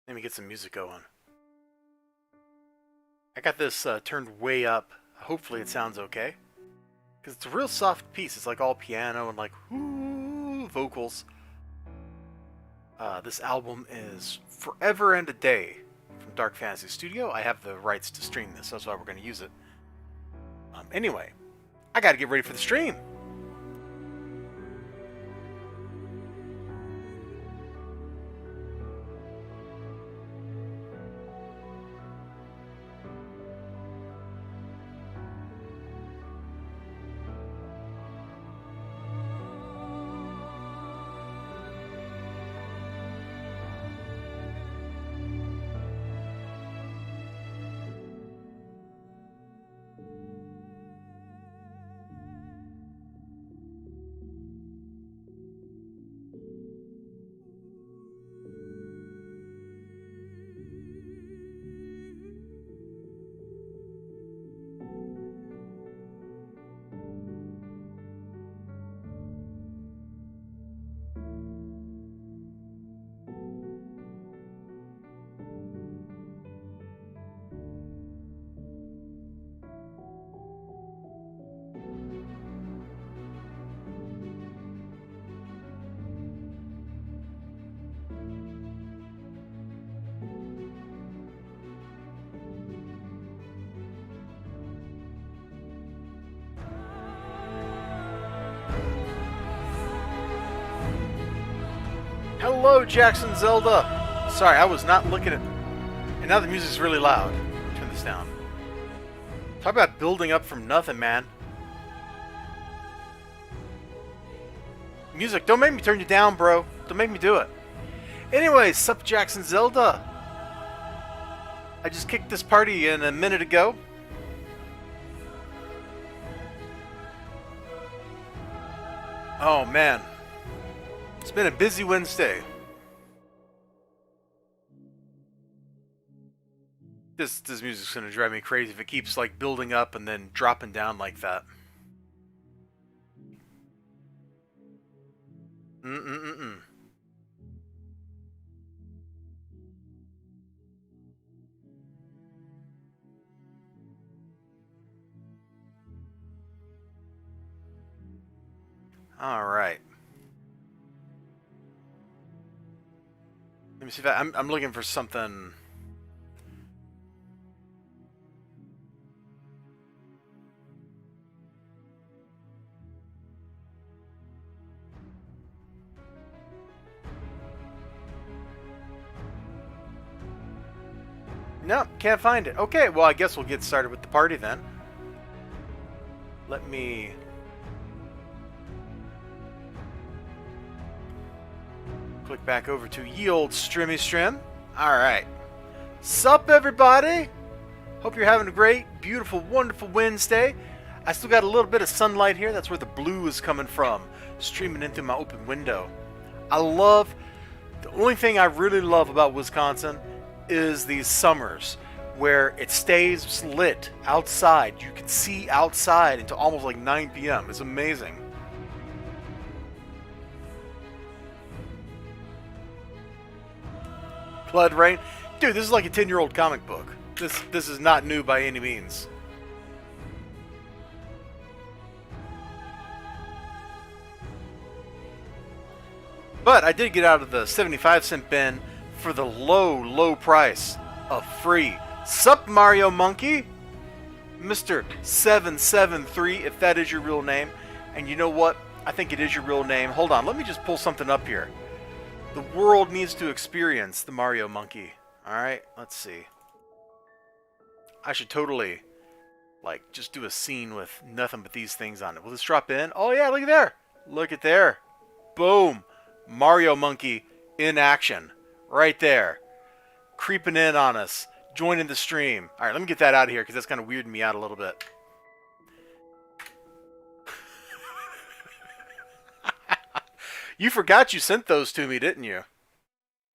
Let me get some music going. I got this turned way up. Hopefully it sounds okay. Because it's a real soft piece. It's like all piano and like whoo, vocals. This album is Forever and a Day from Dark Fantasy Studio. I have the rights to stream this, so that's why we're going to use it. Anyway, I got to get ready for the stream. Hello, Jackson Zelda! Sorry, I was not looking at... And now the music's really loud. Turn this down. Talk about building up from nothing, man. Music, don't make me turn you down, bro. Don't make me do it. Anyways, sup, Jackson Zelda? I just kicked this party in a minute ago. Oh, man. It's been a busy Wednesday. This music's gonna drive me crazy if it keeps like building up and then dropping down like that. Mm-mm-mm-mm. All right. Let me see if I'm looking for something. No, can't find it. Okay, well, I guess we'll get started with the party then. Let me... click back over to ye old Strimmy Strim. Alright. Sup, everybody? Hope you're having a great, beautiful, wonderful Wednesday. I still got a little bit of sunlight here. That's where the blue is coming from. Streaming in through my open window. I love... The only thing I really love about Wisconsin is these summers where it stays lit outside. You can see outside until almost like 9 p.m. It's amazing. Blood Rain. Dude, this is like a 10-year-old comic book. This is not new by any means. But I did get out of the 75-cent bin for the low price of free. Sup, Mario Monkey? Mr. 773, if that is your real name. And you know what? I think it is your real name. Hold on, let me just pull something up here. The world needs to experience the Mario Monkey. Alright, let's see. I should totally, like, just do a scene with nothing but these things on it. Will this drop in? Oh yeah, look at there. Look at there. Boom. Mario Monkey in action. Right there. Creeping in on us. Joining the stream. Alright, let me get that out of here because that's kind of weirding me out a little bit. You forgot you sent those to me, didn't you?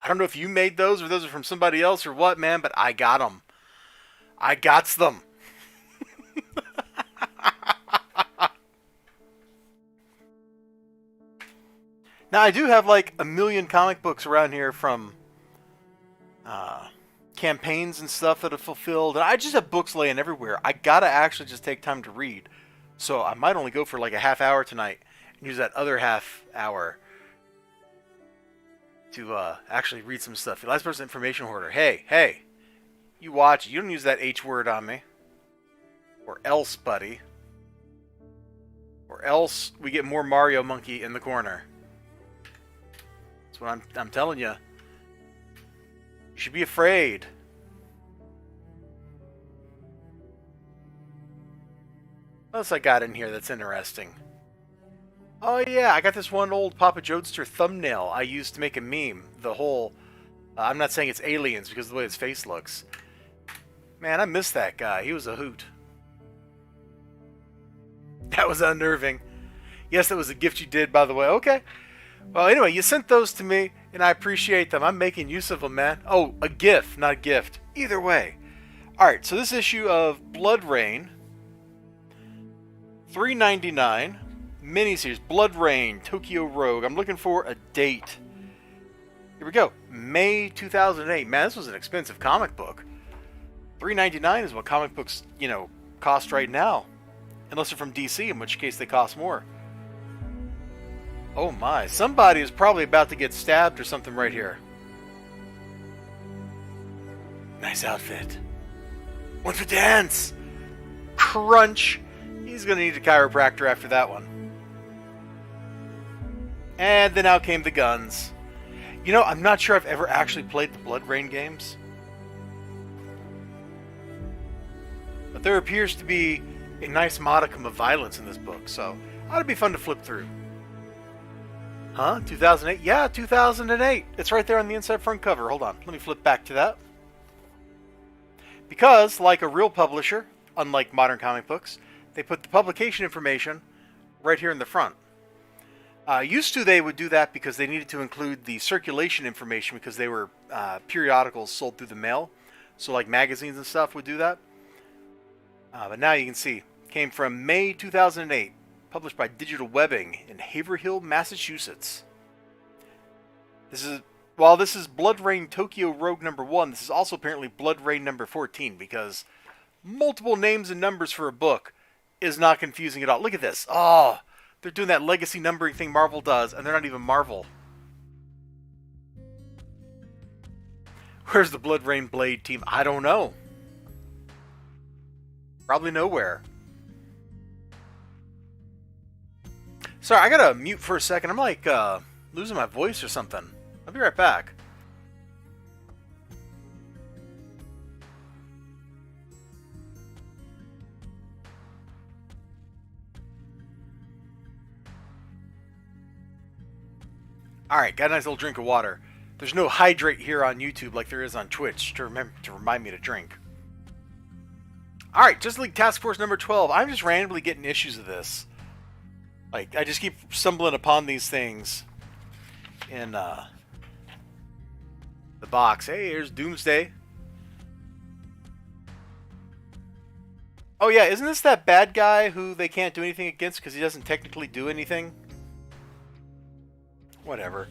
I don't know if you made those or those are from somebody else or what, man, but I got them. I gots them. Now, I do have like a million comic books around here from campaigns and stuff that are fulfilled. And I just have books laying everywhere. I gotta actually just take time to read. So I might only go for like a half hour tonight and use that other half hour to actually read some stuff. The last person information hoarder. Hey, you watch. You don't use that H word on me. Or else, buddy. Or else we get more Mario Monkey in the corner. That's what I'm telling you. You should be afraid. What else I got in here that's interesting? Oh yeah, I got this one old Papa Jodester thumbnail I used to make a meme. The whole... I'm not saying it's aliens because of the way his face looks. Man, I miss that guy. He was a hoot. That was unnerving. Yes, that was a gift you did, by the way. Okay. Well, anyway, you sent those to me, and I appreciate them. I'm making use of them, man. Oh, a GIF, not a gift. Either way. Alright, so this issue of Blood Rain. $3.99. Miniseries. Blood Rain, Tokyo Rogue. I'm looking for a date. Here we go. May 2008. Man, this was an expensive comic book. $3.99 is what comic books, cost right now. Unless they're from DC, in which case they cost more. Oh my, somebody is probably about to get stabbed or something right here. Nice outfit. One for dance! Crunch! He's gonna need a chiropractor after that one. And then out came the guns. I'm not sure I've ever actually played the Blood Rain games. But there appears to be a nice modicum of violence in this book, so ought to be fun to flip through. Huh? 2008? Yeah, 2008. It's right there on the inside front cover. Hold on. Let me flip back to that. Because, like a real publisher, unlike modern comic books, they put the publication information right here in the front. Used to, they would do that because they needed to include the circulation information because they were periodicals sold through the mail. So like magazines and stuff would do that. But now you can see, came from May 2008, published by Digital Webbing in Haverhill, Massachusetts. While this is Blood Rain Tokyo Rogue number 1, this is also apparently Blood Rain number 14, because multiple names and numbers for a book is not confusing at all. Look at this. Oh, they're doing that legacy numbering thing Marvel does, and they're not even Marvel. Where's the Blood Rain Blade team? I don't know. Probably nowhere. Sorry, I gotta mute for a second. I'm like losing my voice or something. I'll be right back. Alright, got a nice little drink of water. There's no hydrate here on YouTube like there is on Twitch to remind me to drink. Alright, Justice League Task Force number 12. I'm just randomly getting issues of this. Like, I just keep stumbling upon these things in the box. Hey, here's Doomsday. Oh yeah, isn't this that bad guy who they can't do anything against because he doesn't technically do anything? Whatever.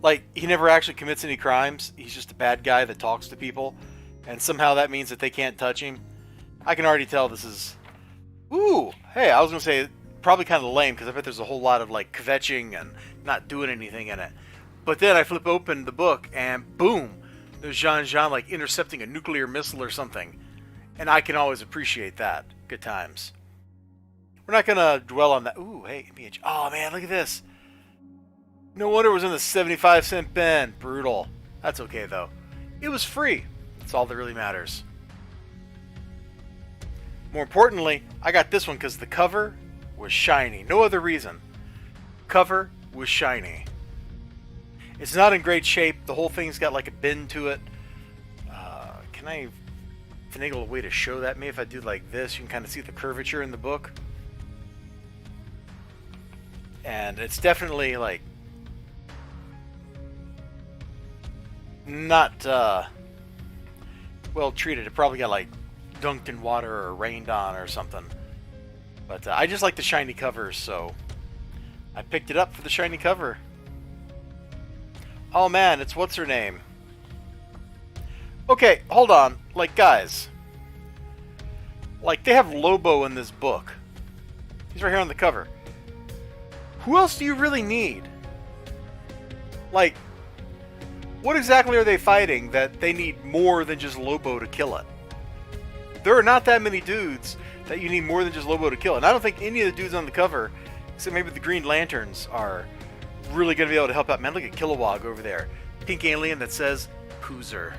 Like, he never actually commits any crimes. He's just a bad guy that talks to people. And somehow that means that they can't touch him. I can already tell this is... Ooh! Hey, I was going to say, probably kind of lame, because I bet there's a whole lot of, like, kvetching and not doing anything in it. But then I flip open the book, and boom! There's Jean, like, intercepting a nuclear missile or something. And I can always appreciate that. Good times. We're not going to dwell on that. Ooh, hey, image. Oh, man, look at this. No wonder it was in the 75-cent bin. Brutal. That's okay, though. It was free. That's all that really matters. More importantly, I got this one because the cover was shiny. No other reason. Cover was shiny. It's not in great shape. The whole thing's got like a bend to it. Can I finagle a way to show that? Maybe if I do like this, you can kind of see the curvature in the book. And it's definitely like not well treated. It probably got like dunked in water or rained on or something. But I just like the shiny covers, so I picked it up for the shiny cover. Oh man, it's what's her name? Okay, hold on. Like, guys. Like, they have Lobo in this book. He's right here on the cover. Who else do you really need? Like, what exactly are they fighting that they need more than just Lobo to kill it? There are not that many dudes that you need more than just Lobo to kill it. And I don't think any of the dudes on the cover, except maybe the Green Lanterns, are really going to be able to help out. Man, look at Kilowog over there. Pink alien that says, Poozer.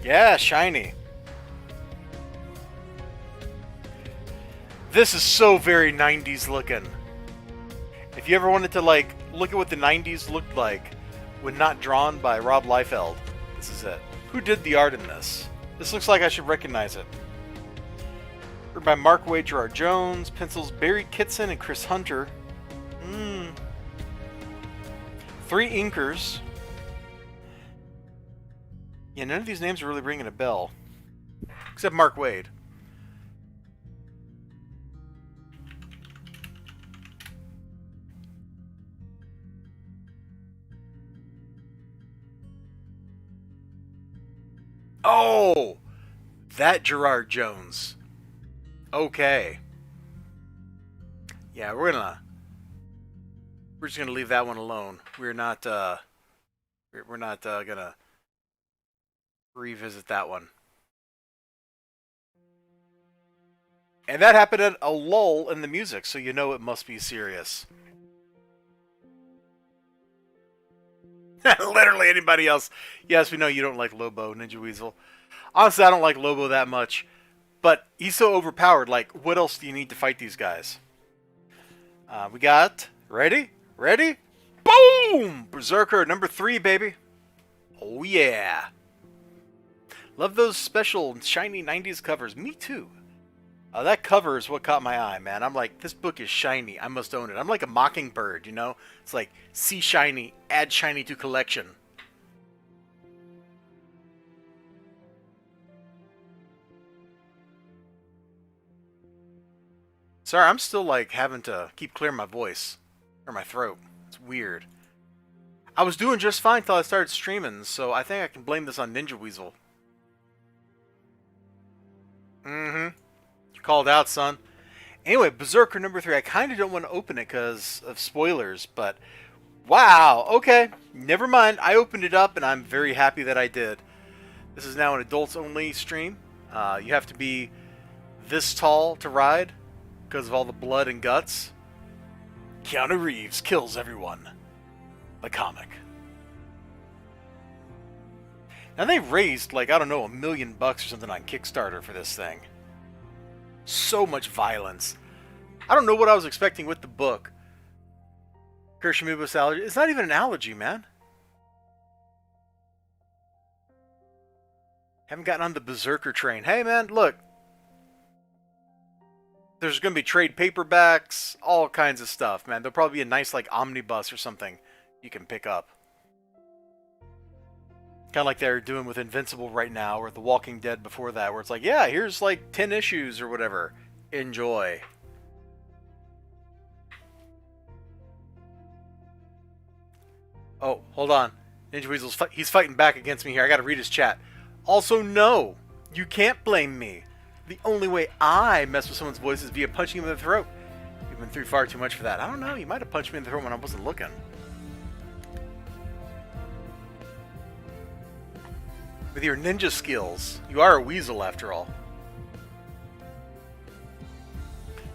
Yeah, shiny. This is so very 90s looking. If you ever wanted to, like, look at what the 90s looked like when not drawn by Rob Liefeld, this is it. Who did the art in this? This looks like I should recognize it. Written by Mark Waid, Gerard Jones, pencils Barry Kitson and Chris Hunter. 3 inkers. Yeah, none of these names are really ringing a bell. Except Mark Waid. Oh! That Gerard Jones. Okay. Yeah, we're just gonna leave that one alone. We're not gonna revisit that one. And that happened at a lull in the music, so you know it must be serious. Literally anybody else. Yes, we know you don't like Lobo, Ninja Weasel. Honestly, I don't like Lobo that much. But he's so overpowered. Like, what else do you need to fight these guys? We got... Ready? Ready? Boom! Berserker number 3, baby. Oh, yeah. Love those special shiny 90s covers. Me too. That cover is what caught my eye, man. I'm like, this book is shiny. I must own it. I'm like a mockingbird, you know? It's like, see shiny, add shiny to collection. Sorry, I'm still like having to keep clearing my voice. Or my throat. It's weird. I was doing just fine until I started streaming, so I think I can blame this on Ninja Weasel. You called out, son. Anyway, Berserker number 3. I kind of don't want to open it because of spoilers, but... Wow, okay. Never mind. I opened it up, and I'm very happy that I did. This is now an adults-only stream. You have to be this tall to ride because of all the blood and guts. Keanu Reeves kills everyone. The comic. Now they raised, like, I don't know, $1 million or something on Kickstarter for this thing. So much violence. I don't know what I was expecting with the book. Kirschamubus allergy. It's not even an allergy, man. Haven't gotten on the Berserker train. Hey, man, look. There's going to be trade paperbacks, all kinds of stuff, man. There'll probably be a nice, like, omnibus or something you can pick up. Kind of like they're doing with Invincible right now, or The Walking Dead before that, where it's like, yeah, here's like 10 issues or whatever. Enjoy. Oh, hold on. Ninja Weasel's he's fighting back against me here. I gotta read his chat. Also, no, you can't blame me. The only way I mess with someone's voice is via punching him in the throat. You've been through far too much for that. I don't know, you might have punched me in the throat when I wasn't looking. With your ninja skills. You are a weasel, after all.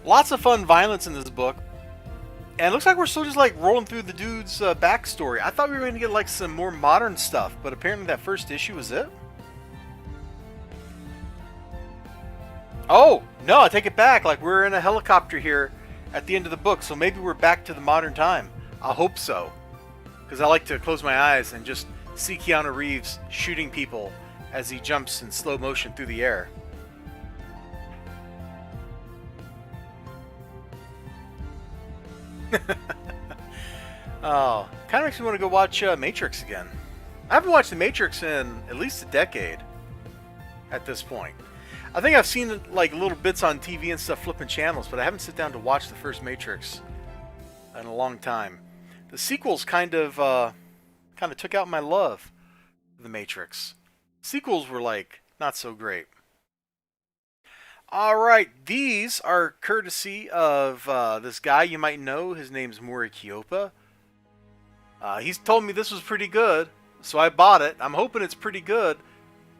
Lots of fun violence in this book. And it looks like we're still just like rolling through the dude's backstory. I thought we were going to get like some more modern stuff, but apparently that first issue was it. Oh, no, I take it back. Like, we're in a helicopter here at the end of the book, so maybe we're back to the modern time. I hope so. Because I like to close my eyes and just see Keanu Reeves shooting people as he jumps in slow motion through the air. Oh, kind of makes me want to go watch Matrix again. I haven't watched The Matrix in at least a decade at this point. I think I've seen like little bits on TV and stuff flipping channels, but I haven't sit down to watch the first Matrix in a long time. The sequel's kind of kind of took out my love for The Matrix. Sequels were like not so great. All right, these are courtesy of this guy you might know. His name's Mori Kyopa. He's told me this was pretty good, so I bought it. I'm hoping it's pretty good,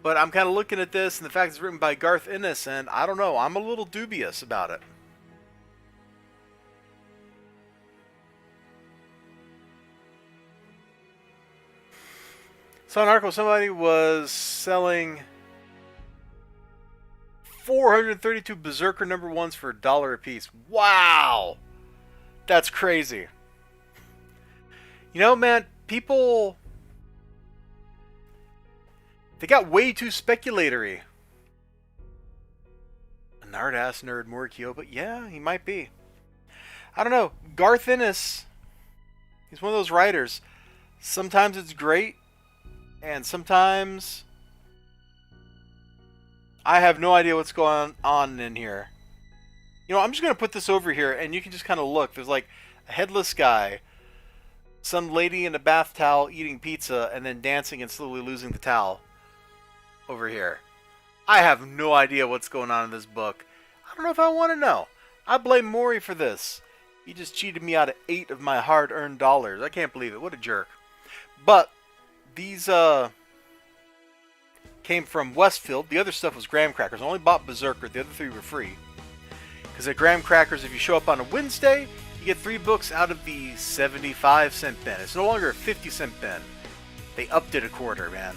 but I'm kind of looking at this and the fact it's written by Garth Ennis, and I don't know. I'm a little dubious about it. Saw an article somebody was selling 432 Berserker #1s for $1 a piece. Wow! That's crazy. You know, man, people... they got way too speculatory. A nerd-ass nerd, Mori Kyopa? Yeah, he might be. I don't know. Garth Ennis, he's one of those writers. Sometimes it's great, and sometimes I have no idea what's going on in here. You know, I'm just going to put this over here, and you can just kind of look. There's like a headless guy, some lady in a bath towel eating pizza, and then dancing and slowly losing the towel over here. I have no idea what's going on in this book. I don't know if I want to know. I blame Mori for this. He just cheated me out of 8 of my hard-earned dollars. I can't believe it. What a jerk. But these came from Westfield. The other stuff was graham crackers. I only bought Berserker. The other 3 were free. Because at graham crackers, if you show up on a Wednesday, you get 3 books out of the 75-cent bin. It's no longer a 50-cent bin. They upped it a quarter, man.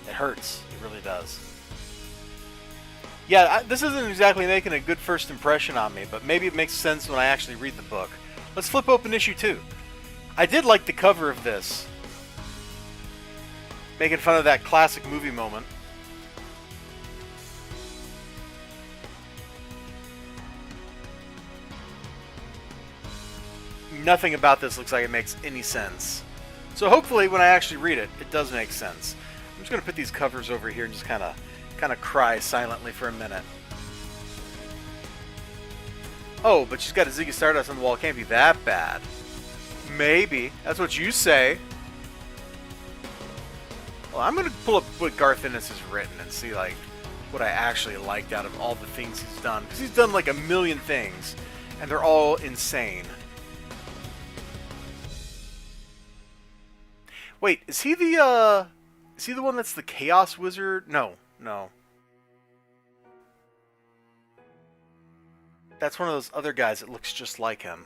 It hurts. It really does. Yeah, this isn't exactly making a good first impression on me, but maybe it makes sense when I actually read the book. Let's flip open issue 2. I did like the cover of this. Making fun of that classic movie moment. Nothing about this looks like it makes any sense. So hopefully when I actually read it, it does make sense. I'm just going to put these covers over here and just kind of cry silently for a minute. Oh, but she's got a Ziggy Stardust on the wall. It can't be that bad. Maybe. That's what you say. Well, I'm going to pull up what Garth Ennis has written and see like what I actually liked out of all the things he's done. Because he's done like a million things, and they're all insane. Wait, is he the one that's the Chaos Wizard? No. That's one of those other guys that looks just like him.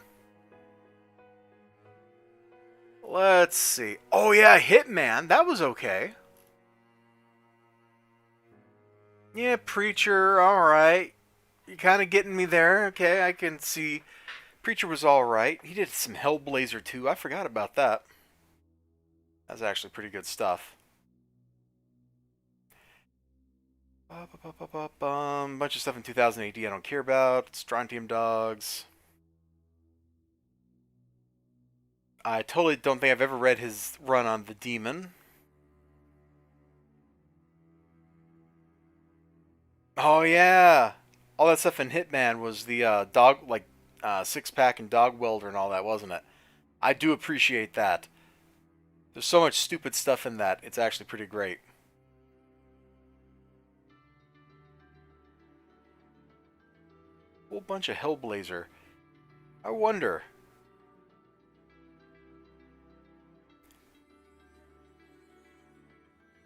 Let's see. Oh yeah, Hitman. That was okay. Yeah, Preacher. Alright. You're kind of getting me there. Okay, I can see. Preacher was alright. He did some Hellblazer too. I forgot about that. That's actually pretty good stuff. Bunch of stuff in 2000 AD I don't care about. Strontium Dogs. I totally don't think I've ever read his run on The Demon. Oh yeah! All that stuff in Hitman was the dog, like six-pack and dog welder and all that, wasn't it? I do appreciate that. There's so much stupid stuff in that. It's actually pretty great. Whole bunch of Hellblazer. I wonder.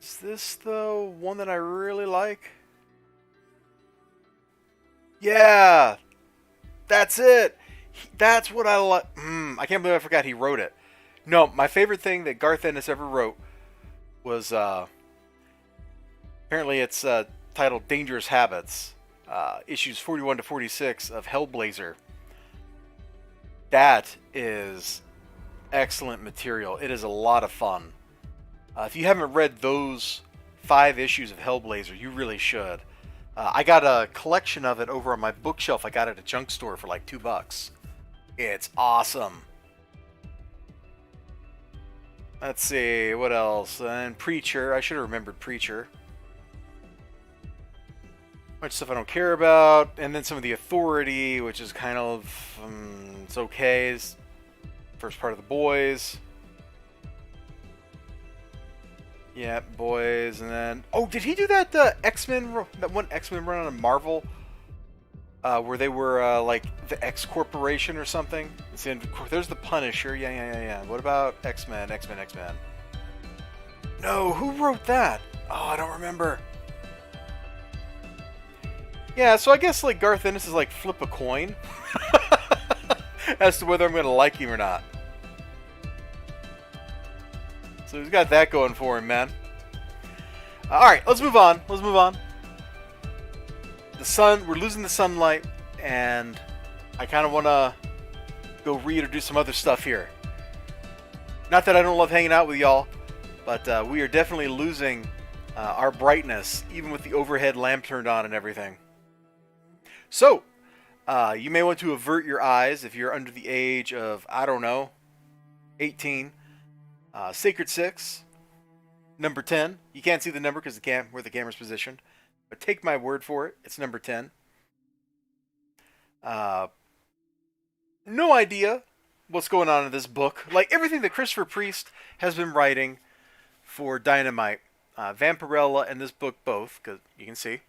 Is this the one that I really like? Yeah! That's it! That's what I like. I can't believe I forgot he wrote it. No, my favorite thing that Garth Ennis ever wrote was, apparently it's titled Dangerous Habits. Issues 41 to 46 of Hellblazer. That is excellent material. It is a lot of fun. If you haven't read those 5 issues of Hellblazer, you really should. I got a collection of it over on my bookshelf. I got it at a junk store for like $2. It's awesome. Let's see, what else? And Preacher. I should have remembered Preacher. Much stuff I don't care about. And then some of the Authority, which is kind of... it's okay. It's first part of The Boys. Yeah, boys, and then... Oh, did he do that X-Men... That one X-Men run on Marvel? Where they were, like, the X Corporation or something? There's the Punisher. Yeah. What about X-Men? X-Men. No, who wrote that? Oh, I don't remember. Yeah, so I guess, like, Garth Ennis is like flip a coin. As to whether I'm going to like him or not. So he's got that going for him, man. Alright, let's move on. The sun, we're losing the sunlight, and I kind of want to go read or do some other stuff here. Not that I don't love hanging out with y'all, but we are definitely losing our brightness, even with the overhead lamp turned on and everything. So, you may want to avert your eyes if you're under the age of, I don't know, 18. Sacred 6, number 10. You can't see the number because where the camera's positioned. But take my word for it, it's number 10. No idea what's going on in this book. Like everything that Christopher Priest has been writing for Dynamite, Vampirella and this book both, because you can see,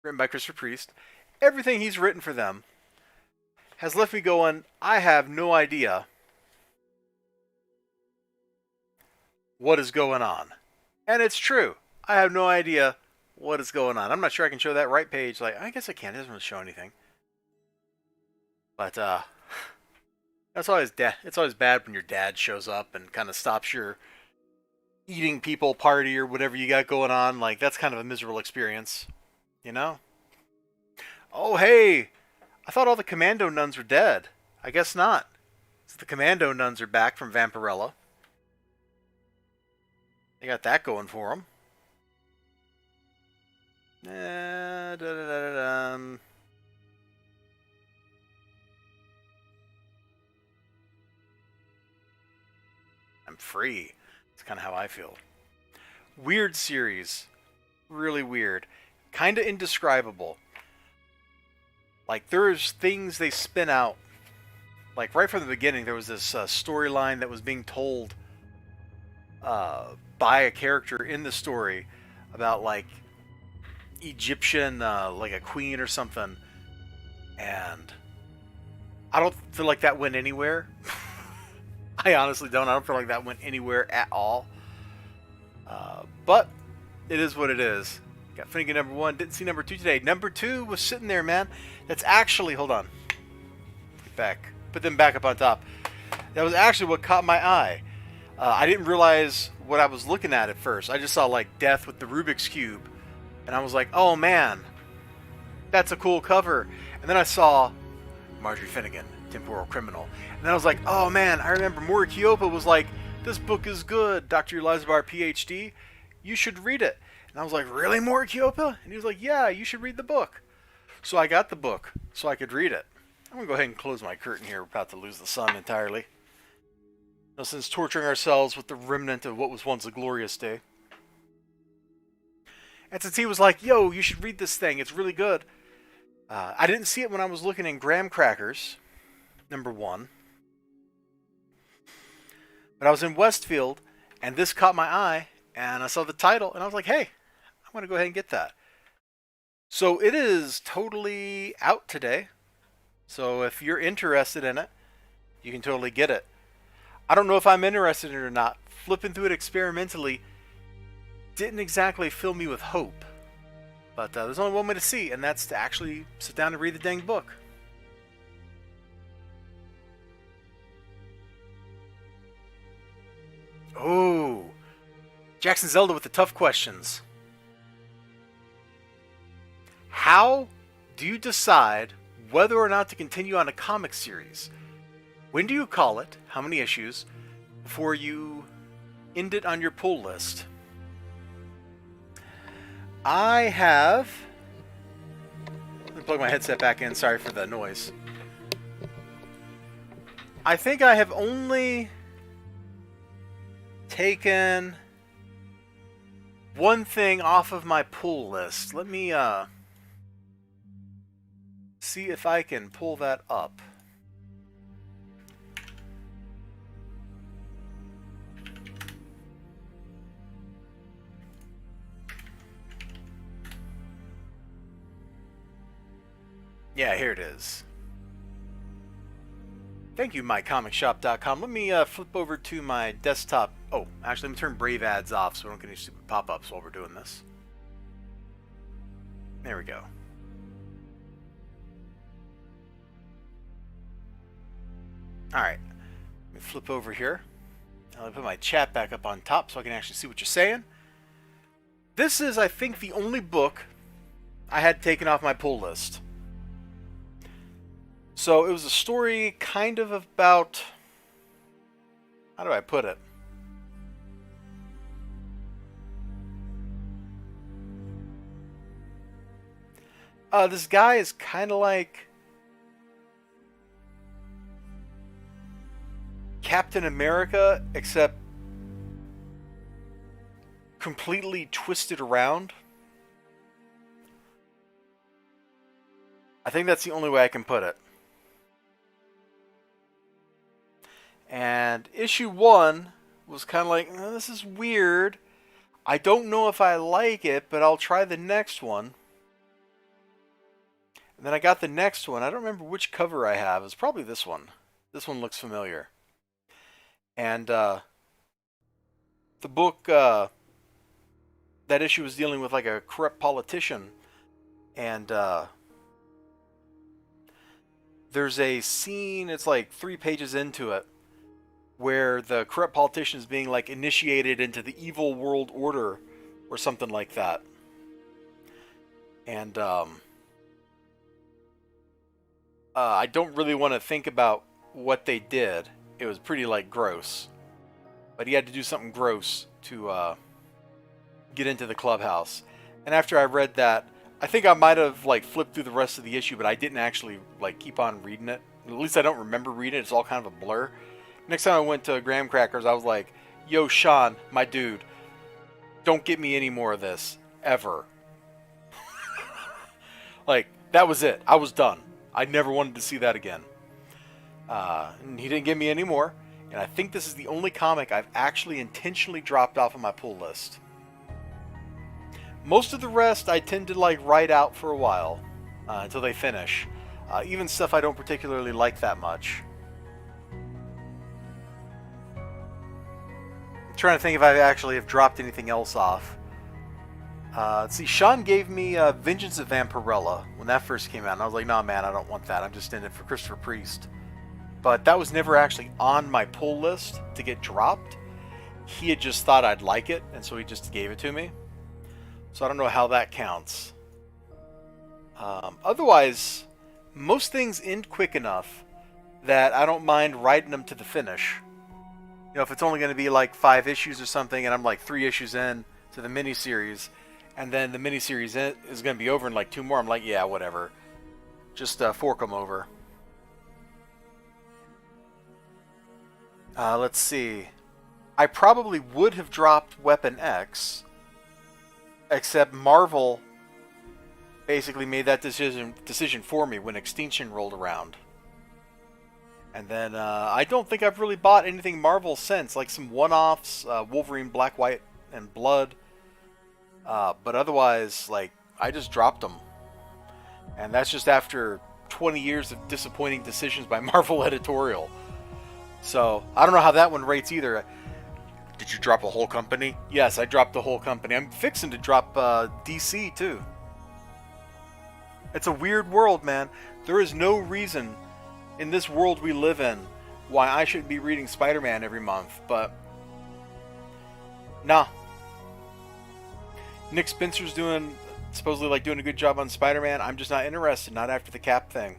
written by Christopher Priest. Everything he's written for them has left me going, I have no idea what is going on. And it's true. I have no idea what is going on. I'm not sure I can show that right page. Like, I guess I can. It doesn't really show anything. But, it's always bad when your dad shows up and kind of stops your eating people party or whatever you got going on. Like, that's kind of a miserable experience. You know? Oh, hey! I thought all the commando nuns were dead. I guess not. So the commando nuns are back from Vampirella. They got that going for them. I'm free. That's kind of how I feel. Weird series. Really weird. Kind of indescribable. Like, there's things they spin out. Like, right from the beginning, there was this storyline that was being told by a character in the story about, like, Egyptian, like a queen or something. And I don't feel like that went anywhere. I honestly don't. I don't feel like that went anywhere at all. But it is what it is. Got Finnegan number 1. Didn't see number 2 today. Number 2 was sitting there, man. That's actually... Hold on. Put them back up on top. That was actually what caught my eye. I didn't realize what I was looking at first. I just saw, like, Death with the Rubik's Cube. And I was like, oh, man. That's a cool cover. And then I saw Marjorie Finnegan, Temporal Criminal. And then I was like, oh, man. I remember Mori Kyopa was like, this book is good. Dr. Elizibar, PhD. You should read it. And I was like, really, Mori Kyopa? And he was like, yeah, you should read the book. So I got the book so I could read it. I'm going to go ahead and close my curtain here. We're about to lose the sun entirely. No sense torturing ourselves with the remnant of what was once a glorious day. And since he was like, yo, you should read this thing. It's really good. I didn't see it when I was looking in Graham Crackers, number 1. But I was in Westfield, and this caught my eye, and I saw the title, and I was like, hey, I'm going to go ahead and get that. So it is totally out today. So if you're interested in it, you can totally get it. I don't know if I'm interested in it or not. Flipping through it experimentally didn't exactly fill me with hope. But there's only one way to see, and that's to actually sit down and read the dang book. Oh, Jackson Zelda with the tough questions. How do you decide whether or not to continue on a comic series? When do you call it? How many issues? Before you end it on your pull list? I have... Let me plug my headset back in. Sorry for the noise. I think I have only taken one thing off of my pull list. Let me see if I can pull that up. Yeah, here it is. Thank you, mycomicshop.com. Let me flip over to my desktop. Oh, actually, let me turn Brave ads off so we don't get any stupid pop-ups while we're doing this. There we go. Alright, let me flip over here. I'll put my chat back up on top so I can actually see what you're saying. This is, I think, the only book I had taken off my pull list. So it was a story kind of about... How do I put it? This guy is kind of like Captain America, except completely twisted around. I think that's the only way I can put it. And issue 1 was kind of like, this is weird. I don't know if I like it, but I'll try the next one. And then I got the next one. I don't remember which cover I have. It's probably this one. This one looks familiar. And the book, that issue was dealing with like a corrupt politician. And there's a scene, it's like 3 pages into it, where the corrupt politician is being like initiated into the evil world order or something like that. And I don't really want to think about what they did. It was pretty like gross, but he had to do something gross to get into the clubhouse. And after I read that, I think I might have like flipped through the rest of the issue, but I didn't actually like keep on reading it. At least I don't remember reading it. It's all kind of a blur. Next time I went to Graham Crackers, I was like, yo, Sean, my dude, don't get me any more of this, ever. Like, that was it. I was done. I never wanted to see that again. And he didn't give me any more. And I think this is the only comic I've actually intentionally dropped off of my pull list. Most of the rest I tend to like write out for a while until they finish. Even stuff I don't particularly like that much. I'm trying to think if I actually have dropped anything else off. Let's see, Sean gave me Vengeance of Vampirella when that first came out, and I was like, nah man, I don't want that, I'm just in it for Christopher Priest. But that was never actually on my pull list to get dropped. He had just thought I'd like it, and so he just gave it to me. So I don't know how that counts. Otherwise, most things end quick enough that I don't mind riding them to the finish. You know, if it's only going to be like 5 issues or something, and I'm like 3 issues in to the miniseries, and then the miniseries is going to be over in like 2 more, I'm like, yeah, whatever. Just fork them over. Let's see. I probably would have dropped Weapon X, except Marvel basically made that decision for me when Extinction rolled around. And then I don't think I've really bought anything Marvel since, like some one-offs, Wolverine, Black, White, and Blood. But otherwise, like, I just dropped them. And that's just after 20 years of disappointing decisions by Marvel editorial. So, I don't know how that one rates either. Did you drop a whole company? Yes, I dropped the whole company. I'm fixing to drop DC too. It's a weird world, man. There is no reason in this world we live in why I shouldn't be reading Spider-Man every month, but nah. Nick Spencer's supposedly doing a good job on Spider-Man. I'm just not interested, not after the Cap thing.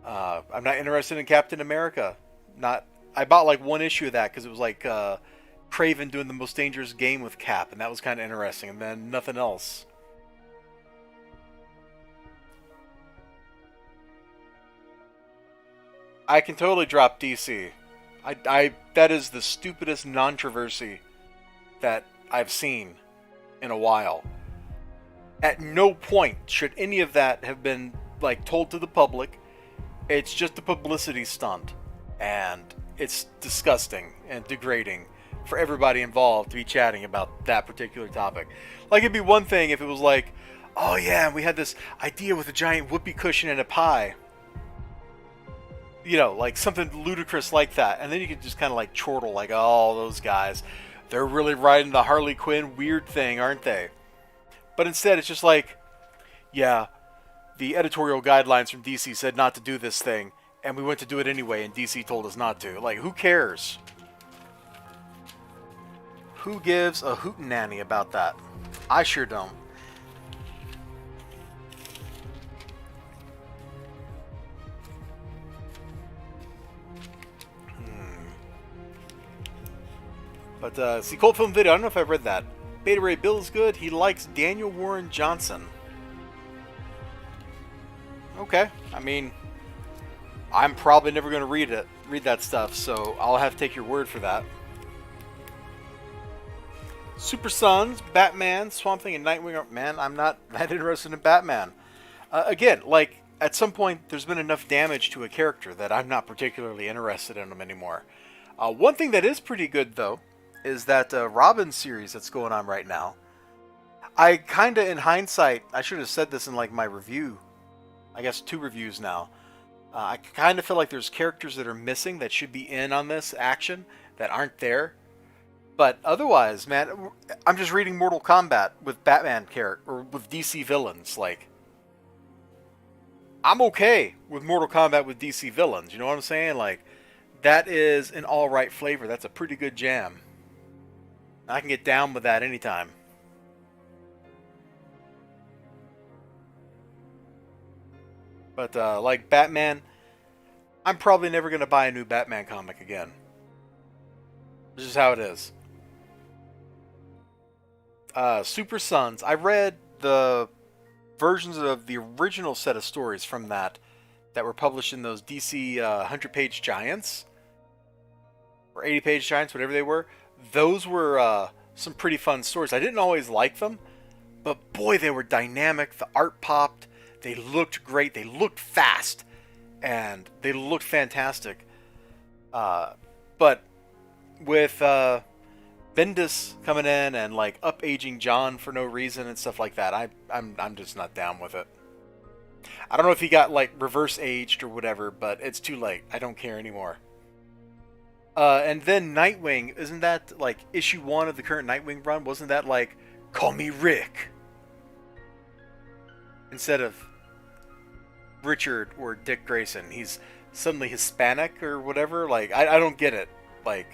I'm not interested in Captain America. I bought like 1 issue of that because it was like Kraven doing the most dangerous game with Cap, and that was kind of interesting, and then nothing else. I can totally drop DC. That is the stupidest controversy that I've seen in a while. At no point should any of that have been like told to the public. It's just a publicity stunt, and it's disgusting and degrading for everybody involved to be chatting about that particular topic. Like, it'd be one thing if it was like, Oh yeah, we had this idea with a giant whoopee cushion and a pie. You know, like something ludicrous like that. And then you could just kind of like chortle like, oh, those guys. They're really riding the Harley Quinn weird thing, aren't they? But instead, it's just like, yeah, the editorial guidelines from DC said not to do this thing, and we went to do it anyway, and DC told us not to. Like, who cares? Who gives a hootenanny about that? I sure don't. But, see, Cold Film Video, I don't know if I've read that. Beta Ray Bill's good. He likes Daniel Warren Johnson. Okay. I mean, I'm probably never going to read that stuff, so I'll have to take your word for that. Super Sons, Batman, Swamp Thing, and Nightwing. Man, I'm not that interested in Batman. Again, like, at some point, there's been enough damage to a character that I'm not particularly interested in him anymore. One thing that is pretty good, though, is that Robin series that's going on right now. I kind of, in hindsight, I should have said this in like my review. I guess 2 reviews now. I kind of feel like there's characters that are missing that should be in on this action that aren't there. But otherwise, man, I'm just reading Mortal Kombat with Batman character or with DC villains. Like, I'm okay with Mortal Kombat with DC villains. You know what I'm saying? Like, that is an all right flavor. That's a pretty good jam. I can get down with that anytime. But like Batman, I'm probably never going to buy a new Batman comic again. This is how it is. Super Sons. I read the versions of the original set of stories from that were published in those DC 100-page giants. Or 80-page giants, whatever they were. Those were some pretty fun stories. I didn't always like them, but boy, they were dynamic. The art popped. They looked great. They looked fast, and they looked fantastic. But with Bendis coming in and like up-aging John for no reason and stuff like that, I'm just not down with it. I don't know if he got like reverse aged or whatever, but it's too late. I don't care anymore. And then Nightwing, isn't that like issue 1 of the current Nightwing run? Wasn't that like, call me Rick? Instead of Richard or Dick Grayson. He's suddenly Hispanic or whatever. Like, I don't get it. Like,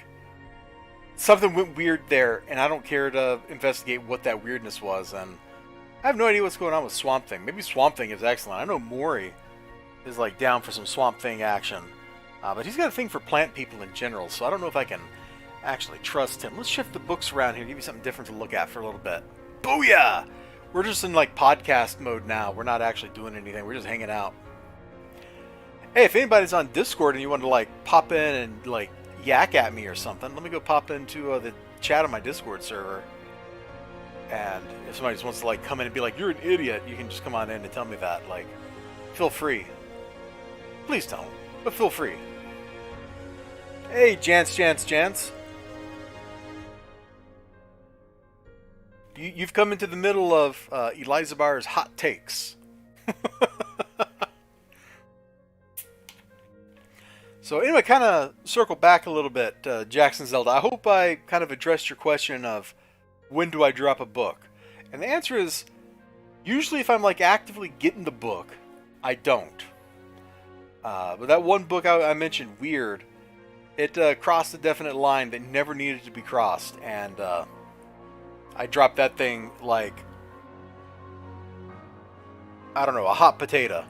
something went weird there, and I don't care to investigate what that weirdness was. And I have no idea what's going on with Swamp Thing. Maybe Swamp Thing is excellent. I know Maury is like down for some Swamp Thing action. But he's got a thing for plant people in general, so I don't know if I can actually trust him. Let's shift the books around here, give you something different to look at for a little bit. Booyah! We're just in like podcast mode now. We're not actually doing anything. We're just hanging out. Hey, if anybody's on Discord and you want to like pop in and like yak at me or something, let me go pop into the chat on my Discord server. And if somebody just wants to like come in and be like, you're an idiot, you can just come on in and tell me that. Like, feel free. Please don't, but feel free. Hey, Jance. You've come into the middle of Elizibar's hot takes. So anyway, kind of circle back a little bit, Jackson Zelda. I hope I kind of addressed your question of when do I drop a book? And the answer is, usually if I'm like actively getting the book, I don't. But that one book I mentioned, Weird, it crossed a definite line that never needed to be crossed, and I dropped that thing like, I don't know, a hot potato.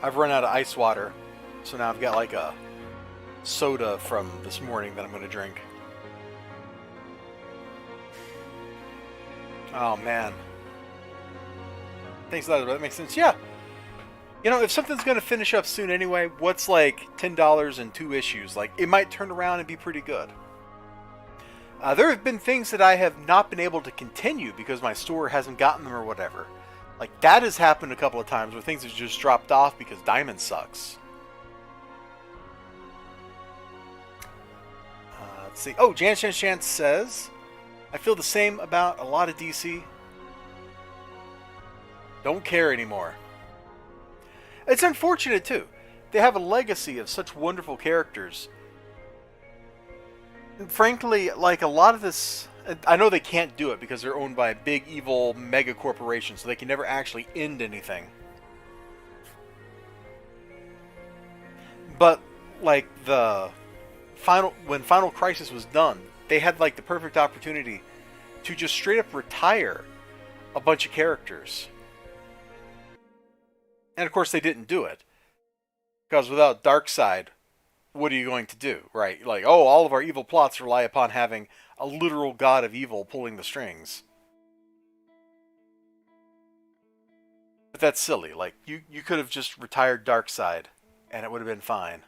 I've run out of ice water, so now I've got like a soda from this morning that I'm going to drink. Oh man. Thanks a lot, that makes sense. Yeah. You know, if something's going to finish up soon anyway, what's like $10 and 2 issues? Like, it might turn around and be pretty good. There have been things that I have not been able to continue because my store hasn't gotten them or whatever. Like, that has happened a couple of times where things have just dropped off because Diamond sucks. Let's see. Oh, Chance says, I feel the same about a lot of DC. Don't care anymore. It's unfortunate, too. They have a legacy of such wonderful characters. And frankly, like a lot of this... I know they can't do it because they're owned by a big, evil, mega corporation, so they can never actually end anything. But, like, when Final Crisis was done, they had, like, the perfect opportunity to just straight up retire a bunch of characters. And, of course, they didn't do it. Because without Darkseid, what are you going to do, right? Like, oh, all of our evil plots rely upon having a literal god of evil pulling the strings. But that's silly. Like, you could have just retired Darkseid, and it would have been fine.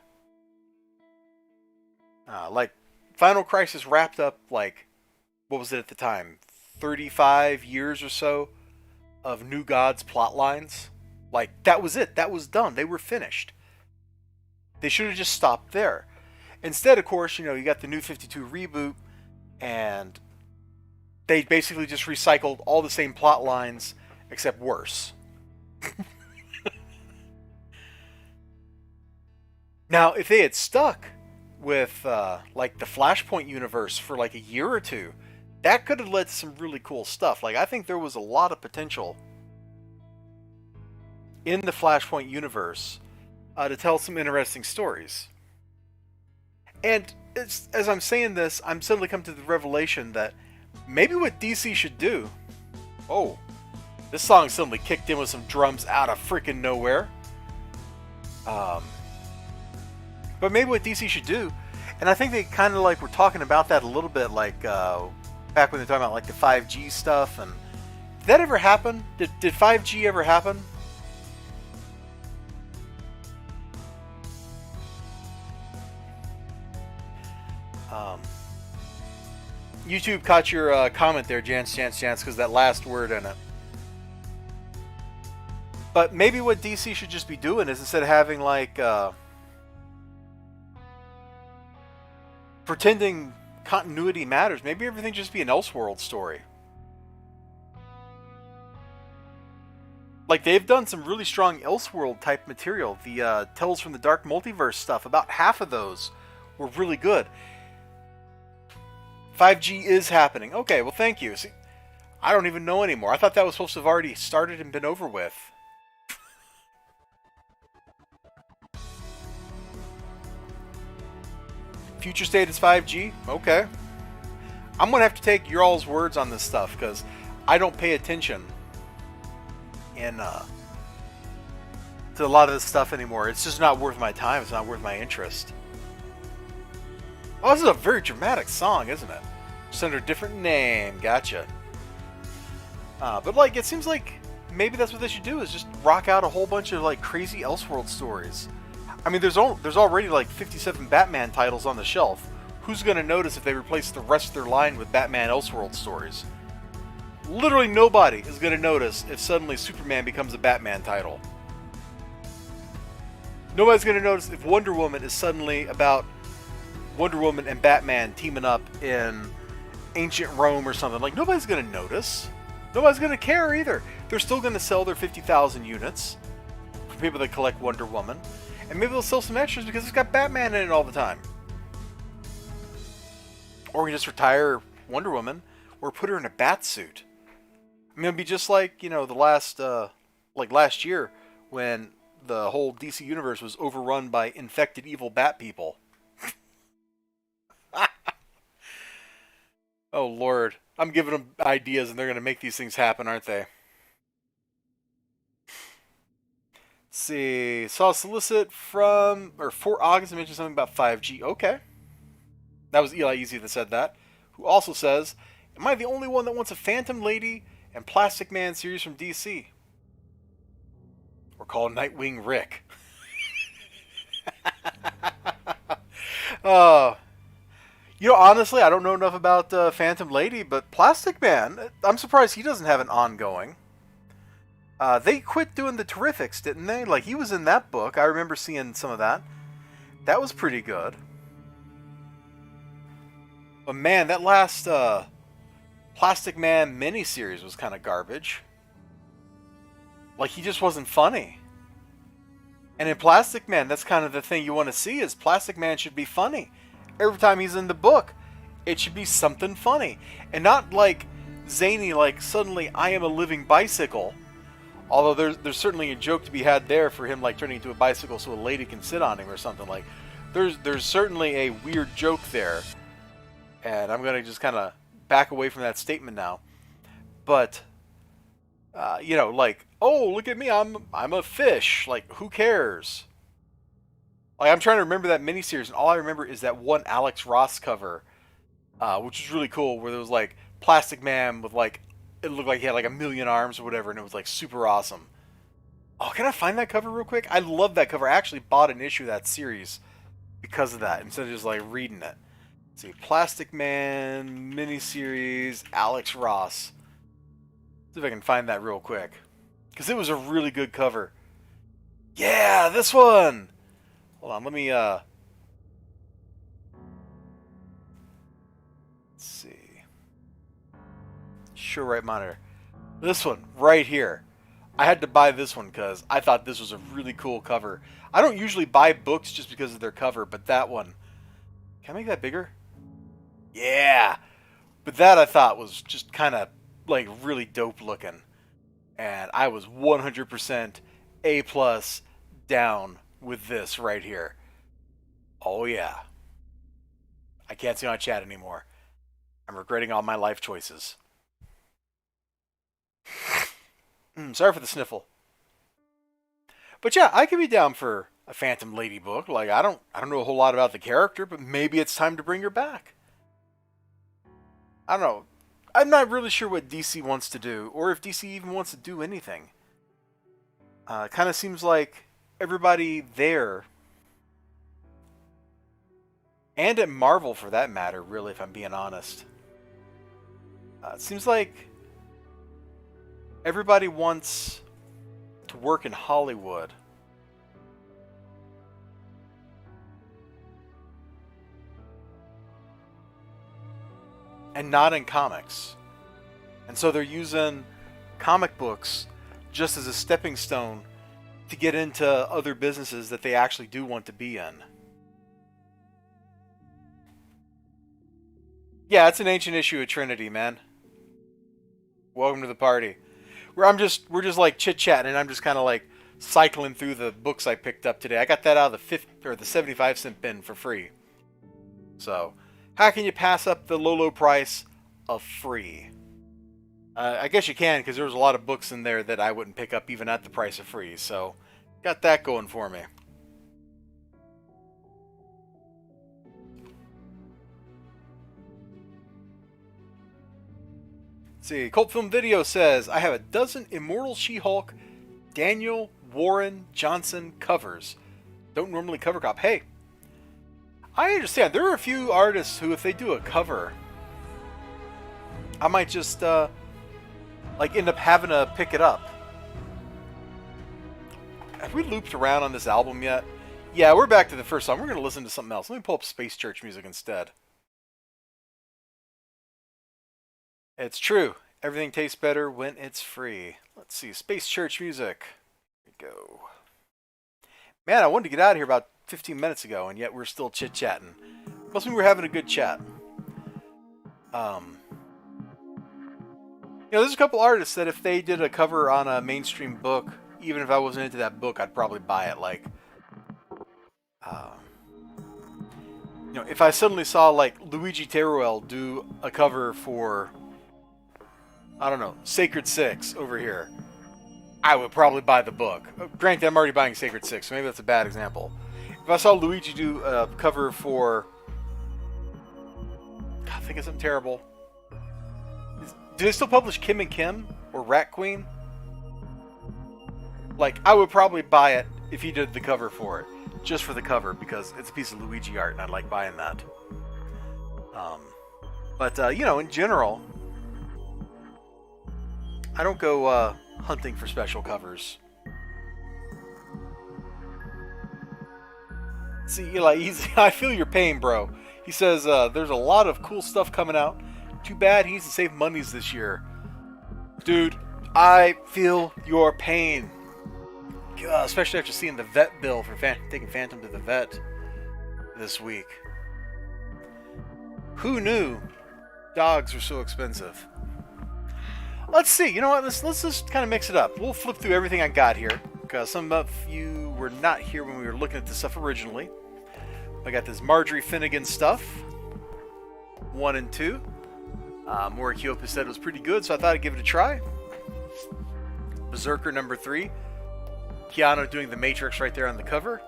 Like, Final Crisis wrapped up, like, what was it at the time? 35 years or so of New Gods plot lines. Like, that was it. That was done. They were finished. They should have just stopped there. Instead, of course, you got the New 52 reboot, and they basically just recycled all the same plot lines, except worse. Now, if they had stuck with, like, the Flashpoint universe for, like, a year or two, that could have led to some really cool stuff. Like, I think there was a lot of potential in the Flashpoint universe to tell some interesting stories. And as I'm saying this, I'm suddenly come to the revelation that maybe what DC should do... Oh, this song suddenly kicked in with some drums out of freaking nowhere. But maybe what DC should do, and I think they kind of like were talking about that a little bit, like back when they're talking about like the 5G stuff. And did that ever happen? Did 5G ever happen? YouTube caught your comment there, Chance, because that last word in it. But maybe what DC should just be doing is, instead of having like pretending continuity matters, maybe everything just be an Elseworld story. Like, they've done some really strong Elseworld type material. The Tales from the Dark Multiverse stuff, about half of those were really good. 5G is happening. Okay, well, thank you. See, I don't even know anymore. I thought that was supposed to have already started and been over with. Future state is 5G? Okay. I'm going to have to take your all's words on this stuff, because I don't pay attention to a lot of this stuff anymore. It's just not worth my time. It's not worth my interest. Oh, this is a very dramatic song, isn't it? Just under a different name. Gotcha. But, like, it seems like maybe that's what they should do, is just rock out a whole bunch of, like, crazy Elseworld stories. I mean, there's already, like, 57 Batman titles on the shelf. Who's going to notice if they replace the rest of their line with Batman Elseworld stories? Literally nobody is going to notice if suddenly Superman becomes a Batman title. Nobody's going to notice if Wonder Woman is suddenly about Wonder Woman and Batman teaming up in ancient Rome or something. Like, nobody's going to notice. Nobody's going to care either. They're still going to sell their 50,000 units for people that collect Wonder Woman. And maybe they'll sell some extras because it's got Batman in it all the time. Or we just retire Wonder Woman or put her in a bat suit. I mean, it'd be just like, the last year when the whole DC universe was overrun by infected evil bat people. Oh, Lord. I'm giving them ideas and they're going to make these things happen, aren't they? Let's see. Saw a solicit for August and mentioned something about 5G. Okay. That was Eli Easy that said that. Who also says, am I the only one that wants a Phantom Lady and Plastic Man series from DC? Or call Nightwing Rick. Honestly, I don't know enough about Phantom Lady, but Plastic Man, I'm surprised he doesn't have an ongoing. They quit doing the Terrifics, didn't they? Like, he was in that book. I remember seeing some of that. That was pretty good. But man, that last Plastic Man miniseries was kind of garbage. Like, he just wasn't funny. And in Plastic Man, that's kind of the thing you want to see, is Plastic Man should be funny. Every time he's in the book, it should be something funny. And not like zany, like suddenly I am a living bicycle. Although there's certainly a joke to be had there for him like turning into a bicycle so a lady can sit on him or something. Like, there's certainly a weird joke there. And I'm going to just kind of back away from that statement now. But, you know, like, oh, look at me, I'm a fish. Like, who cares? Like, I'm trying to remember that miniseries, and all I remember is that one Alex Ross cover, which was really cool, where there was, like, Plastic Man with, like, it looked like he had, like, 1,000,000 arms or whatever, and it was, like, super awesome. Oh, can I find that cover real quick? I love that cover. I actually bought an issue of that series because of that, instead of just, like, reading it. Let's see, Plastic Man miniseries, Alex Ross. See if I can find that real quick. Because it was a really good cover. Yeah, this one! Hold on, let me, let's see. Sure right monitor. This one, right here. I had to buy this one because I thought this was a really cool cover. I don't usually buy books just because of their cover, but that one... Can I make that bigger? Yeah! But that I thought was just kind of, like, really dope looking. And I was 100% A+ down with this right here. Oh yeah. I can't see on chat anymore. I'm regretting all my life choices. Sorry for the sniffle. But yeah, I could be down for a Phantom Lady book. Like, I don't know a whole lot about the character, but maybe it's time to bring her back. I don't know. I'm not really sure what DC wants to do, or if DC even wants to do anything. It kind of seems like everybody there, and at Marvel for that matter, really, if I'm being honest, it seems like everybody wants to work in Hollywood. And not in comics. And so they're using comic books just as a stepping stone to get into other businesses that they actually do want to be in. Yeah, it's an ancient issue of Trinity, man. Welcome to the party. We're just like chit-chatting, and I'm just kind of like cycling through the books I picked up today. I got that out of the 75-cent bin for free. So, how can you pass up the low price of free? I guess you can, because there was a lot of books in there that I wouldn't pick up even at the price of free. So, got that going for me. Let's see, Cult Film Video says, I have a dozen Immortal She-Hulk Daniel Warren Johnson covers. Don't normally cover cop. Hey, I understand. There are a few artists who, if they do a cover, I might just, like, end up having to pick it up. Have we looped around on this album yet? Yeah, we're back to the first song. We're going to listen to something else. Let me pull up Space Church music instead. It's true. Everything tastes better when it's free. Let's see. Space Church music. Here we go. Man, I wanted to get out of here about 15 minutes ago, and yet we're still chit-chatting. Must mean we're having a good chat. You know, there's a couple artists that if they did a cover on a mainstream book, even if I wasn't into that book, I'd probably buy it. Like, you know, if I suddenly saw, like, Luigi Teruel do a cover for, I don't know, Sacred Six over here, I would probably buy the book. Granted, I'm already buying Sacred Six, so maybe that's a bad example. If I saw Luigi do a cover for, God, think of something terrible. Do they still publish Kim and Kim or Rat Queen? Like, I would probably buy it if he did the cover for it, just for the cover, because it's a piece of Luigi art and I'd like buying that. But you know, in general, I don't go hunting for special covers. See, Eli, I feel your pain, bro. He says there's a lot of cool stuff coming out. Too bad he needs to save monies this year. Dude, I feel your pain. Especially after seeing the vet bill for taking Phantom to the vet this week. Who knew dogs were so expensive? Let's see. You know what? Let's just kind of mix it up. We'll flip through everything I got here, because some of you were not here when we were looking at this stuff originally. I got this Marjorie Finnegan stuff, 1 and 2. Morikiopa said it was pretty good, so I thought I'd give it a try. Berserker number 3. Keanu doing the Matrix right there on the cover.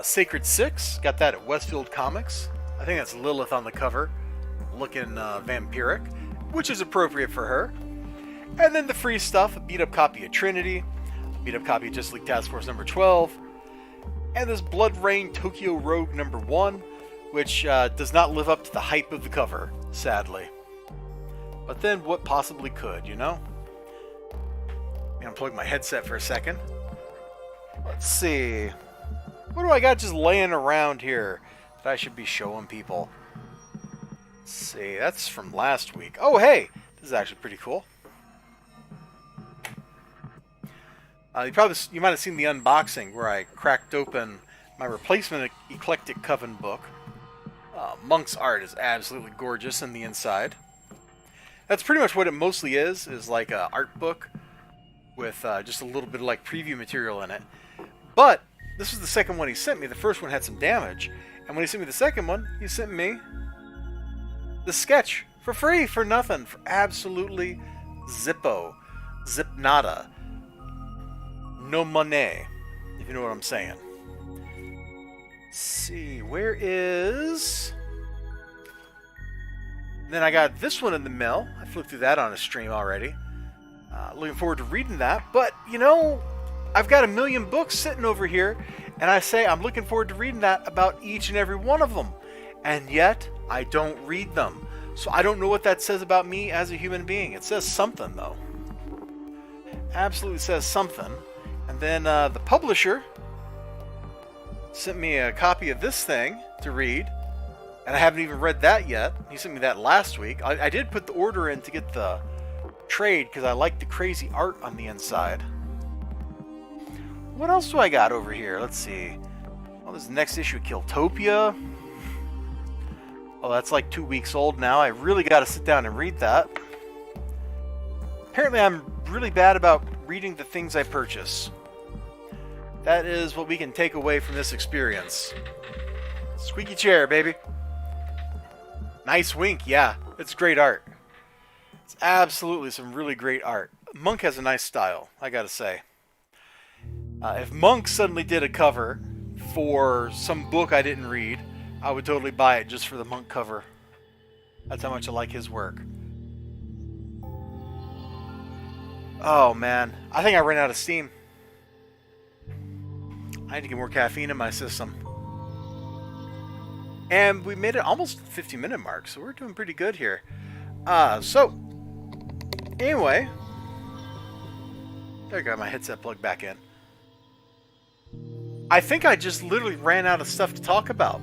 Sacred 6. Got that at Westfield Comics. I think that's Lilith on the cover, looking vampiric, which is appropriate for her. And then the free stuff, a beat-up copy of Trinity, a beat-up copy of Justice League Task Force number 12, and this Blood Rain Tokyo Rogue number 1, which does not live up to the hype of the cover, sadly. But then what possibly could, you know? I'm going to unplug my headset for a second. Let's see. What do I got just laying around here that I should be showing people? Let's see. That's from last week. Oh, hey! This is actually pretty cool. You might have seen the unboxing where I cracked open my replacement Eclectic Coven book. Monk's art is absolutely gorgeous in the inside. That's pretty much what it mostly is like an art book with just a little bit of like preview material in it. But this was the second one he sent me. The first one had some damage. And when he sent me the second one, he sent me the sketch for free, for nothing, for absolutely zippo. Zipnada. No money, if you know what I'm saying. Let's see, where is... Then I got this one in the mail. I flipped through that on a stream already. Looking forward to reading that. But, you know, I've got a million books sitting over here, and I say I'm looking forward to reading that about each and every one of them. And yet, I don't read them. So I don't know what that says about me as a human being. It says something, though. Absolutely says something. And then the publisher sent me a copy of this thing to read. And I haven't even read that yet. He sent me that last week. I did put the order in to get the trade because I like the crazy art on the inside. What else do I got over here? Let's see. Oh, this is the next issue of Killtopia. Oh, that's like 2 weeks old now. I really got to sit down and read that. Apparently, I'm really bad about reading the things I purchase. That is what we can take away from this experience. Squeaky chair, baby. Nice wink, yeah. It's great art. It's absolutely some really great art. Monk has a nice style, I gotta say. If Monk suddenly did a cover for some book I didn't read, I would totally buy it just for the Monk cover. That's how much I like his work. Oh man, I think I ran out of steam. I need to get more caffeine in my system. And we made it almost 50-minute mark, so we're doing pretty good here. Anyway, there I got my headset plugged back in. I think I just literally ran out of stuff to talk about.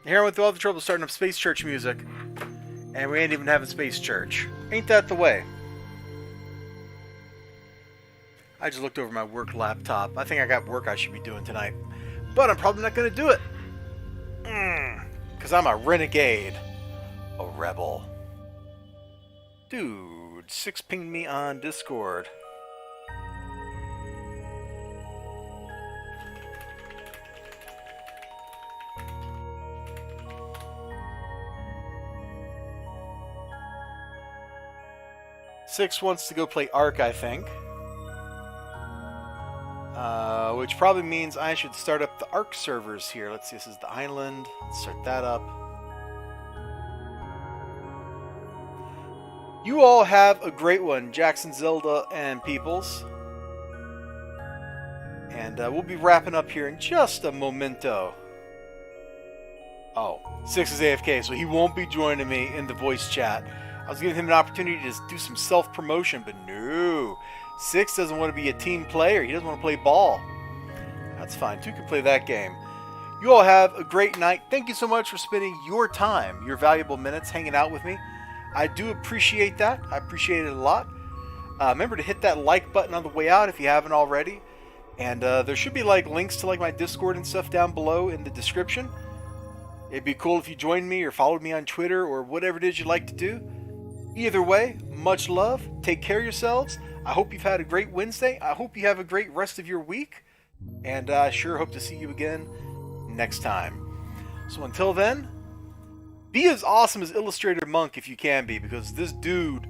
Here I went through all the trouble starting up Space Church music, and we ain't even having Space Church. Ain't that the way? I just looked over my work laptop. I think I got work I should be doing tonight. But I'm probably not going to do it. Because I'm a renegade. A rebel. Dude, 6 pinged me on Discord. Six wants to go play Ark, I think. Which probably means I should start up the Ark servers here. Let's see, this is the island. Let's start that up. You all have a great one, Jackson, Zelda, and Peoples. And we'll be wrapping up here in just a momento. Oh, Six is AFK, so he won't be joining me in the voice chat. I was giving him an opportunity to do some self-promotion, but no. Six doesn't want to be a team player. He doesn't want to play ball. That's fine. Two can play that game. You all have a great night. Thank you so much for spending your time, your valuable minutes, hanging out with me. I do appreciate that. I appreciate it a lot. Remember to hit that like button on the way out if you haven't already. And there should be like links to like my Discord and stuff down below in the description. It'd be cool if you joined me or followed me on Twitter or whatever it is you'd like to do. Either way, much love. Take care of yourselves. I hope you've had a great Wednesday. I hope you have a great rest of your week. And I sure hope to see you again next time. So until then, be as awesome as Illustrator Monk if you can be, because this dude,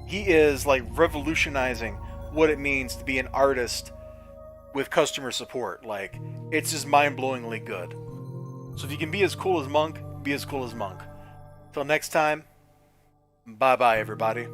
he is like revolutionizing what it means to be an artist with customer support. Like, it's just mind-blowingly good. So if you can be as cool as Monk, be as cool as Monk. Till next time, bye-bye everybody.